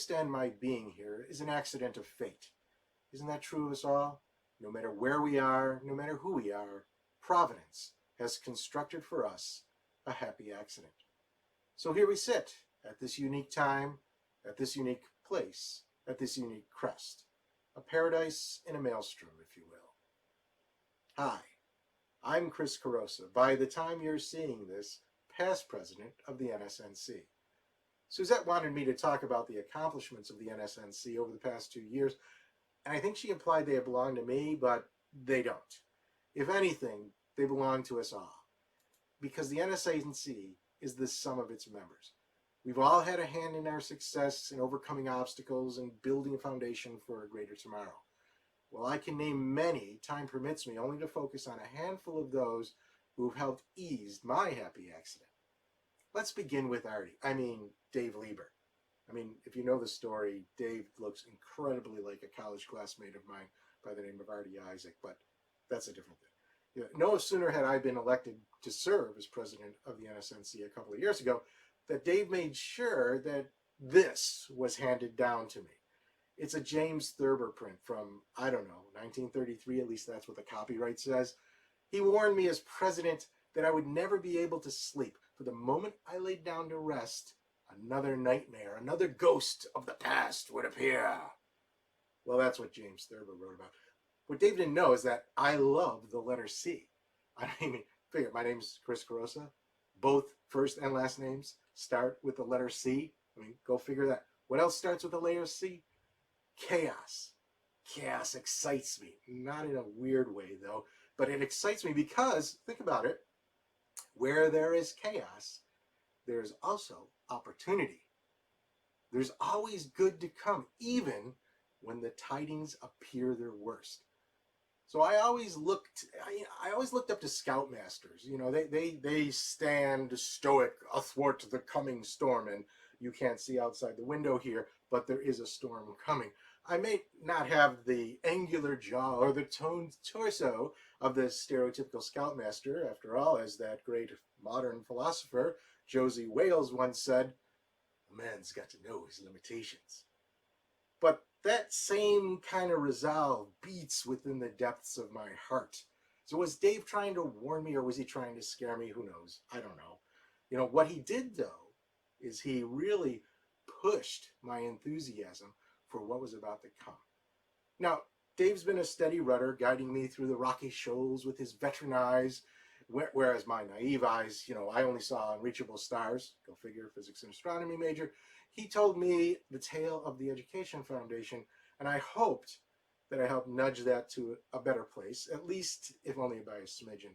understand my being here is an accident of fate. Isn't that true of us all? No matter where we are, no matter who we are, Providence has constructed for us a happy accident. So here we sit at this unique time, at this unique place, at this unique crest. A paradise in a maelstrom, if you will. Hi, I'm Chris Carosa, by the time you're seeing this, past president of the NSNC. Suzette wanted me to talk about the accomplishments of the NSNC over the past 2 years, and I think she implied they belong to me, but they don't. If anything, they belong to us all, because the NSNC is the sum of its members. We've all had a hand in our success in overcoming obstacles and building a foundation for a greater tomorrow. While I can name many, time permits me only to focus on a handful of those who have helped ease my happy accident. Let's begin with Dave Lieber. If you know the story, Dave looks incredibly like a college classmate of mine by the name of Artie Isaac, but that's a different thing. No sooner had I been elected to serve as president of the NSNC a couple of years ago that Dave made sure that this was handed down to me. It's a James Thurber print from, 1933, at least that's what the copyright says. He warned me as president that I would never be able to sleep, for the moment I laid down to rest, another nightmare, another ghost of the past would appear. Well, that's what James Thurber wrote about. What Dave didn't know is that I love the letter C. Figure, my name's Chris Carosa. Both first and last names start with the letter C. Go figure that. What else starts with the letter C? Chaos. Chaos excites me. Not in a weird way, though, but it excites me because, think about it, where there is chaos, there is also opportunity. There's always good to come, even when the tidings appear their worst. So I always looked up to scoutmasters. They stand stoic athwart the coming storm, and you can't see outside the window here, but there is a storm coming. I may not have the angular jaw or the toned torso of the stereotypical scoutmaster. After all, as that great modern philosopher Josie Wales once said, a man's got to know his limitations. But that same kind of resolve beats within the depths of my heart. So was Dave trying to warn me, or was he trying to scare me? Who knows? I don't know. What he did, though, is he really pushed my enthusiasm for what was about to come. Now, Dave's been a steady rudder, guiding me through the rocky shoals with his veteran eyes, whereas my naive eyes, I only saw unreachable stars. Go figure, physics and astronomy major. He told me the tale of the Education Foundation, and I hoped that I helped nudge that to a better place, at least if only by a smidgen.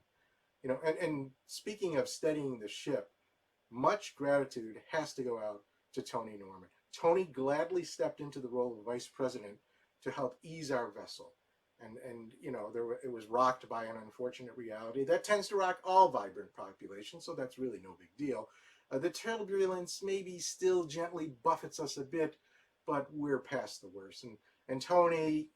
And speaking of steadying the ship, much gratitude has to go out to Tony Norman. Tony gladly stepped into the role of vice president to help ease our vessel. And it was rocked by an unfortunate reality that tends to rock all vibrant populations, so that's really no big deal. The turbulence maybe still gently buffets us a bit, but we're past the worst. And Tony,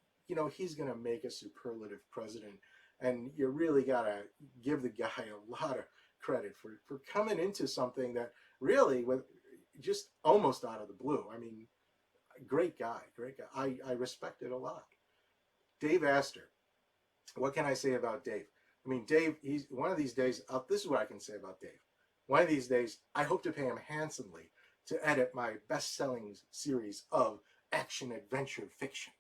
he's going to make a superlative president. And you really got to give the guy a lot of credit for coming into something that really was just almost out of the blue. Great guy. I respect it a lot. Dave Astor. What can I say about Dave? Dave, he's one of these days, this is what I can say about Dave. One of these days, I hope to pay him handsomely to edit my best-selling series of action-adventure fiction.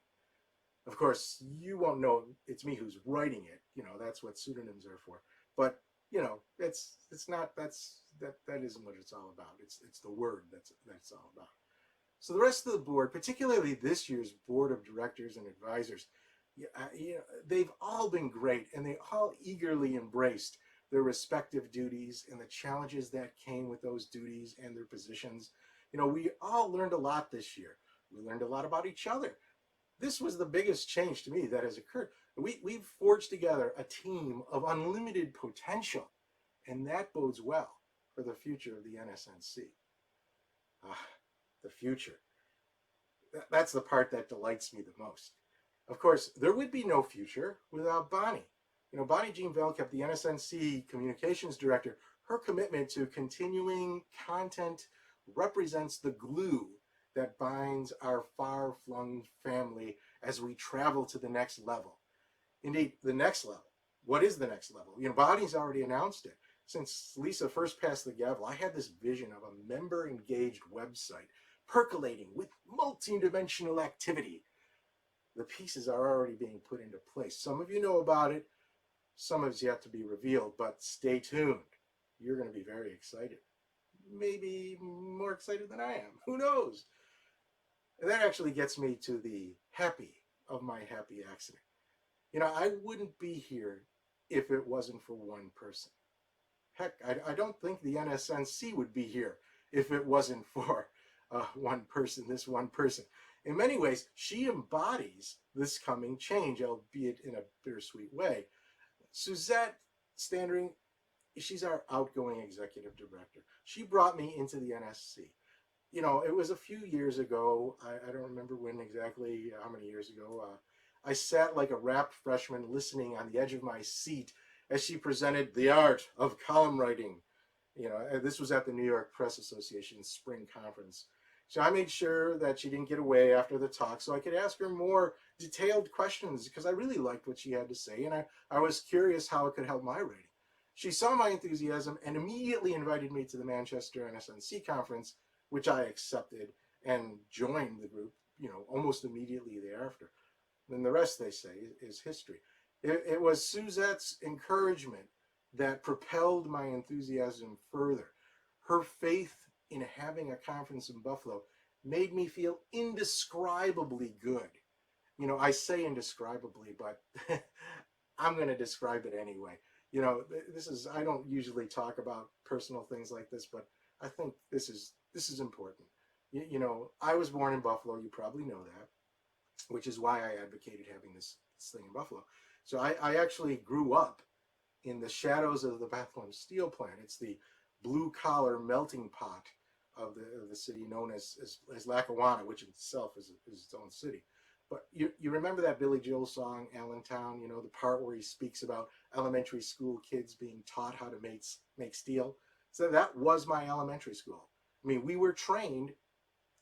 Of course, you won't know it's me who's writing it. That's what pseudonyms are for. But, it's not, that isn't what it's all about. It's the word that's all about. So the rest of the board, particularly this year's board of directors and advisors, they've all been great, and they all eagerly embraced their respective duties and the challenges that came with those duties and their positions. We all learned a lot this year. We learned a lot about each other. This was the biggest change to me that has occurred. We've forged together a team of unlimited potential, and that bodes well for the future of the NSNC. The future. That's the part that delights me the most. Of course, there would be no future without Bonnie. Bonnie Jean Velkept, the NSNC communications director, her commitment to continuing content represents the glue that binds our far-flung family as we travel to the next level. Indeed, the next level. What is the next level? Bonnie's already announced it. Since Lisa first passed the gavel, I had this vision of a member-engaged website percolating with multi-dimensional activity. The pieces are already being put into place. Some of you know about it, some of it's yet to be revealed, but stay tuned. You're going to be very excited. Maybe more excited than I am. Who knows? And that actually gets me to the happy of my happy accident. I wouldn't be here if it wasn't for one person. Heck, I don't think the NSNC would be here if it wasn't for this one person. In many ways, she embodies this coming change, albeit in a bittersweet way. Suzette Standring, she's our outgoing executive director. She brought me into the NSC. It was a few years ago. I don't remember when exactly, how many years ago. I sat like a rapt freshman listening on the edge of my seat as she presented the art of column writing. This was at the New York Press Association's spring conference. So I made sure that she didn't get away after the talk so I could ask her more detailed questions because I really liked what she had to say, and I was curious how it could help my writing. She saw my enthusiasm and immediately invited me to the Manchester NSNC conference, which I accepted and joined the group, almost immediately thereafter. And the rest, they say, is history. It was Suzette's encouragement that propelled my enthusiasm further. Her faith in having a conference in Buffalo made me feel indescribably good. I say indescribably, but I'm going to describe it anyway. I don't usually talk about personal things like this, but I think this is important. I was born in Buffalo. You probably know that, which is why I advocated having this thing in Buffalo. So I actually grew up in the shadows of the Bethlehem steel plant. It's the blue-collar melting pot of the city known as Lackawanna, which itself is its own city. But you remember that Billy Joel song, Allentown, the part where he speaks about elementary school kids being taught how to make steel? So that was my elementary school. I mean, we were trained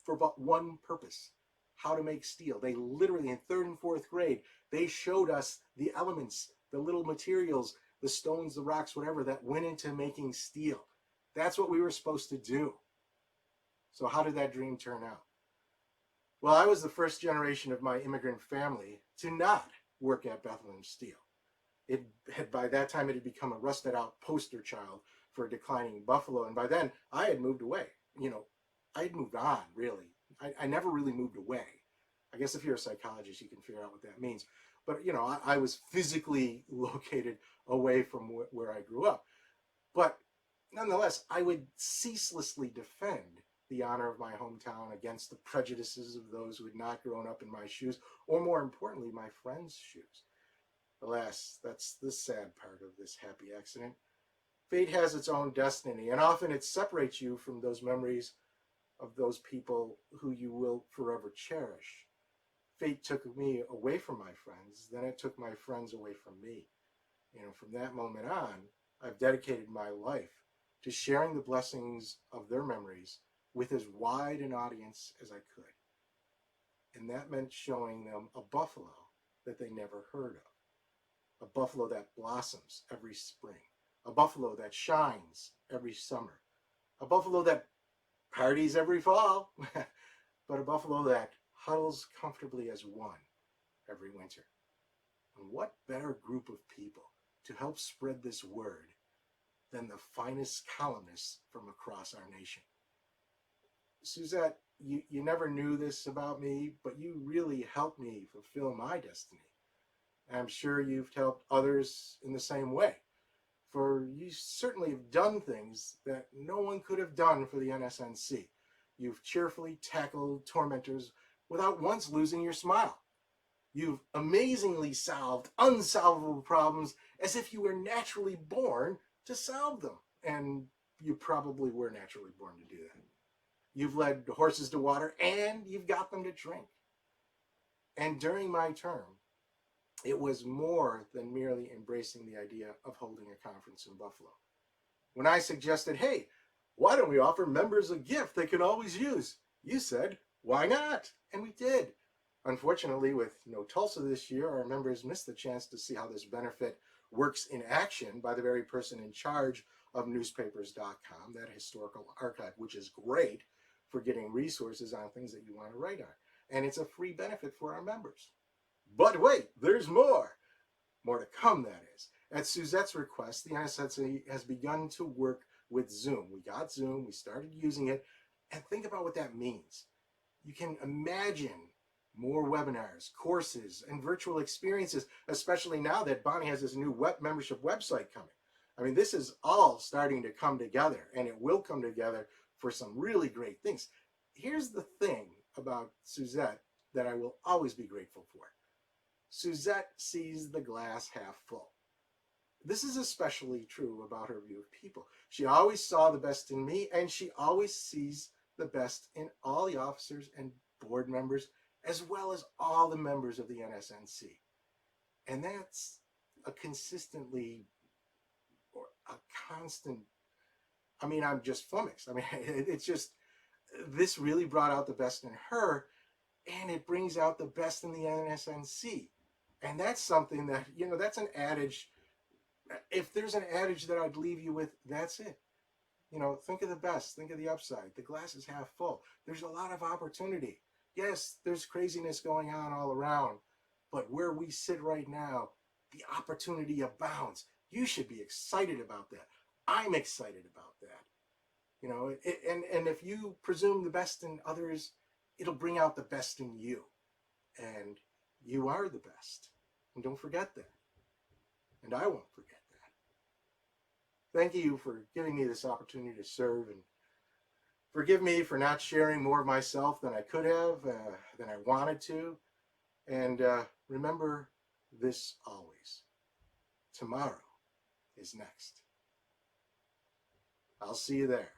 for but one purpose: how to make steel. They literally, in 3rd and 4th grade, they showed us the elements, the little materials, the stones, the rocks, whatever, that went into making steel. That's what we were supposed to do. So how did that dream turn out? Well, I was the first generation of my immigrant family to not work at Bethlehem Steel. By that time, it had become a rusted out poster child for a declining Buffalo. And by then, I had moved away. I had moved on, really. I never really moved away. I guess if you're a psychologist, you can figure out what that means. But, I was physically located away from where I grew up. But nonetheless, I would ceaselessly defend the honor of my hometown against the prejudices of those who had not grown up in my shoes, or more importantly, my friends' shoes. Alas, that's the sad part of this happy accident. Fate has its own destiny, and often it separates you from those memories of those people who you will forever cherish. Fate took me away from my friends, then it took my friends away from me. From that moment on, I've dedicated my life to sharing the blessings of their memories with as wide an audience as I could. And that meant showing them a Buffalo that they never heard of, a Buffalo that blossoms every spring, a Buffalo that shines every summer, a Buffalo that parties every fall, but a Buffalo that huddles comfortably as one every winter. And what better group of people to help spread this word than the finest columnists from across our nation? Suzette, you never knew this about me, but you really helped me fulfill my destiny. And I'm sure you've helped others in the same way, for you certainly have done things that no one could have done for the NSNC. You've cheerfully tackled tormentors without once losing your smile. You've amazingly solved unsolvable problems as if you were naturally born to solve them. And you probably were naturally born to do that. You've led horses to water, and you've got them to drink. And during my term, it was more than merely embracing the idea of holding a conference in Buffalo. When I suggested, hey, why don't we offer members a gift they can always use? You said, Why not? And we did. Unfortunately, with no Tulsa this year, our members missed the chance to see how this benefit works in action by the very person in charge of newspapers.com, that historical archive, which is great for getting resources on things that you want to write on. And it's a free benefit for our members. But wait, there's more. More to come, that is. At Suzette's request, the NSNC has begun to work with Zoom. We got Zoom, we started using it, and think about what that means. You can imagine more webinars, courses, and virtual experiences, especially now that Bonnie has this new web membership website coming. I mean, this is all starting to come together, and it will come together for some really great things. Here's the thing about Suzette that I will always be grateful for. Suzette sees the glass half full. This is especially true about her view of people. She always saw the best in me, and she always sees the best in all the officers and board members, as well as all the members of the NSNC. And that's a consistently, or a constant, I mean, I'm just flummoxed. I mean, it's just, this really brought out the best in her, and it brings out the best in the NSNC. And that's something that, that's an adage. If there's an adage that I'd leave you with, that's it. Think of the best, think of the upside. The glass is half full. There's a lot of opportunity. Yes, there's craziness going on all around, but where we sit right now, the opportunity abounds. You should be excited about that. I'm excited about that. And if you presume the best in others, it'll bring out the best in you. And you are the best. And don't forget that. And I won't forget that. Thank you for giving me this opportunity to serve, and forgive me for not sharing more of myself than I could have, than I wanted to. And remember this always. Tomorrow is next. I'll see you there.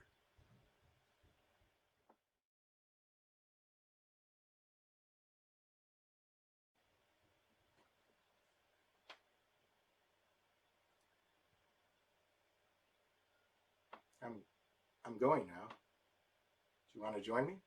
I'm going now. Do you want to join me?